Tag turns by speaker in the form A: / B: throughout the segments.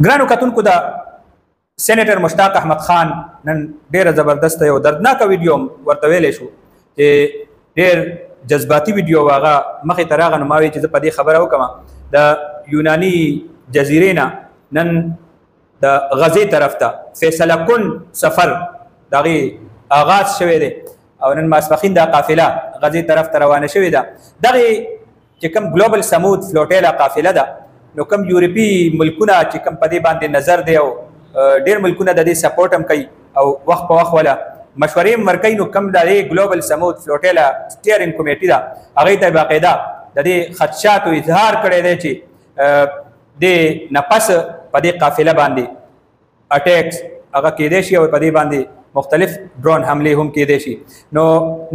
A: ګرانو کتونکو د سېنیټر مشتاق احمد خان نن ډېره زبردسته یو دردناکه ویډیو ورته ویلی شو چې ډېر جذباتي ویډیو و. هغه مخې ته راغی نو ما ویل چې زه په دې خبره وکړم. د یوناني جزیرې نه نن د غزې طرف ته فیصله کن سفر د هغې آغاز شوی دی او نن ماسپښین دا قافله غزې طرف ته روانه شوې ده. دغې چې کوم ګلوبل سمود فلوټیله قافله ده نو کوم یورپي ملکونه چې کوم په دې باندې نظر دی او ډېر ملکونه د دې سپورټ هم کوي او وخت په وخت ولا مشورې هم ورکوي. نو کوم د دې ګلوبل سمود فلوټیله سټیرینګ کمیټي ده هغې ته باقاعده د دې خدشاتو اظهار کړی دی چې د نفس په دې قافله باندې اټیکس هغه کېدی شي او په دې باندې مختلف ډرون حملې هم کېدی شي. نو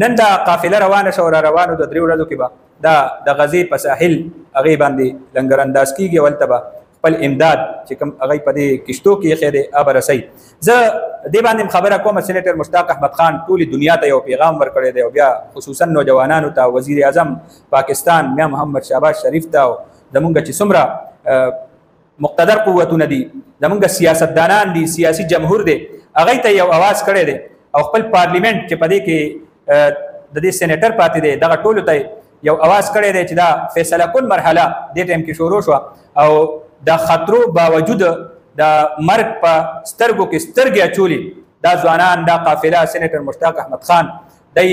A: نن دا قافله روانه شوه را روانو د 3 ورځو کې به دا د غزې په ساحل هغې باندې لنګر انداز کېږي او هلته به خپل امداد چې کوم هغوی په دې کشتو کې ایښی دی هغه به رسوي. زه دې باندې خبره کوم سېنیټر مشتاق احمد خان ټولې دنیا ته یو پیغام ورکړی دی او بیا خصوصا نوجوانانو ته وزیر اعظم پاکستان میا محمد شهباز شریف ته او زمونږ چې څومره مقتدر قوتونه دي زمونږ سیاستدانان دي سیاسي جمهور دی هغوی ته یو اواز کړی دی او خپل پارلیمنټ چې په دې کې د دې سېنیټر پاتې دی دغه ټولو ته یو اواز کړی دی چې دا فیصله کن مرحله دې ټایم کې شروع شوه او د خطرو باوجود د مرګ په سترګو کې سترګې اچولې دا ځوانان دا قافله سېنیټر مشتاق احمد خان دی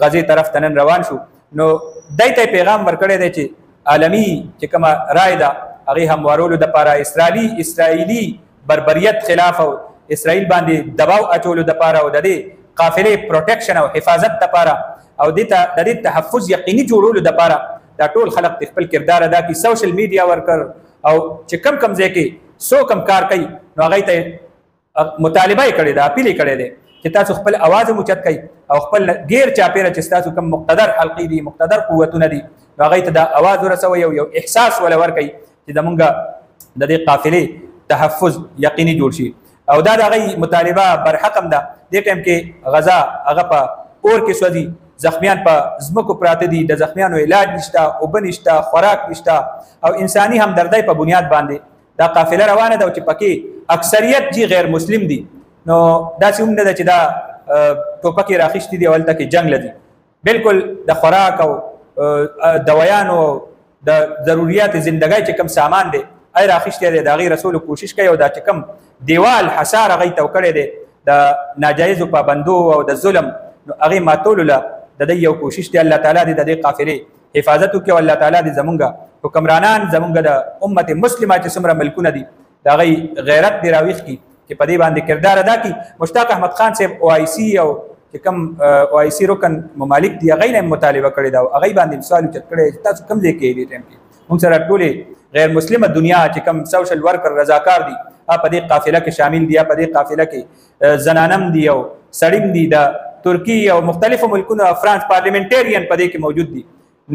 A: غزې طرف ته نن روان شو. نو دی ته پیغام ورکړی دی چې عالمي چې کومه رای ده هغې هموارولو دپاره اسرائیلي بربریت خلاف او اسرائیل باندې دباو اچولو دپاره او د دې قافلې پروټیکشن او حفاظت دپاره او د دې تحفظ یقیني جوړولو دپاره دا ټول خلق خپل کردار ادا کړي. سوشل میډیا ورکر او چې کم کم ځای کې څوک هم کار کوي نو هغوی ته مطالبه یې کړې ده اپیل یې کړی دی چې تاسو خپل اواز هم اوچت کوئ او خپل غیر چاپېره چې ستاسو کوم مقتدر حلقې دي مقتدر قوتونه دي نو هغوی ته دا اواز ورسوئ او یو احساس وله ورکوئ چې زمونږ د دې قافلې تحفظ یقیني جوړ شي. او دا د هغوی مطالبه برحقم ده. دې ټایم کې غزا هغه په اور کې سوځي زخمیان په ځمکو پراته دي د زخمیانو علاج نشته اوبه نشته خوراک نشته او انساني همدردۍ په بنیاد باندې دا قافله روانه ده او چې پکې اکثریت جی غیر مسلم دي نو داسې هم نه ده چې دا ټوپکې راخیستې دي او هلته کې جنګ لدي. بلکل د خوراک او دوایانو د ضروریات زندګۍ چې کوم سامان دی ای راخیستې دی د هغې رسولو کوشش کوي او دا چې کوم دیوال حصار هغوی ته وکړی دی د ناجایزو پابندو او د ظلم نو هغې ماتولو له د دې یو کوشش دی. الله تعالی دې د دې قافلې حفاظت وکړي او الله تعالی دې زمونږ حکمرانان زمونږ د امت مسلمه چې څومره ملکونه دي د هغوی غیرت دې راویښ کړي چې په دې باندې کردار ادا کړي. مشتاق احمد خان صاحب OIC او چې کوم OIC رکن ممالک دي هغوی نه مطالبه کړې ده او هغوی باندې سوال اوچت کړی چې تاسو کوم ځای کې دې ټایم کې موږ سره ټولې غیر مسلمه دنیا چې کوم سوشل ورکر رضاکار دي په دې قافله کې شامل دي په دې قافله کې زنانم دي او سړیم دي د ترکی او مختلفو ملکونو فرانس پارلیمنټیرین په دې کې موجود دي.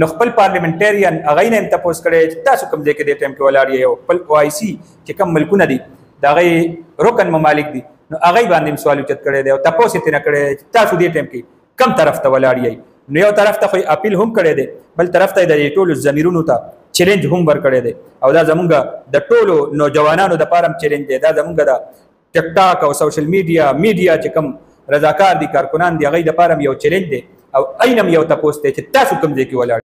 A: نو خپل پارلیمنټیرین هغوی نه هم تپوس کړی چې تاسو کوم ځای کې دې ټایم کې ولاړ یې او خپل OIC چې کوم ملکونه دي د هغوی رکن ممالک دي نو هغوی باندې هم سوال اوچت کړی دی او تپوس یې ترې کړی چې تاسو دې ټایم کې کم طرف ته ولاړ یئ. نو یو طرف ته خو اپیل هم کړی دی بل طرف ته د ټولو ضمیرونو ته چیلنج هم ورکړی دی او دا زمونږ د ټولو نوجوانانو دپاره هم چیلنج دی. دا زمونږ د ټک ټاک او سوشل میډیا چې کوم رضاکار دي کارکنان دي هغوی دپاره هم یو چیلنج دی او عین هم یو تپوس دی چې تاسو کوم ځای کې ولاړ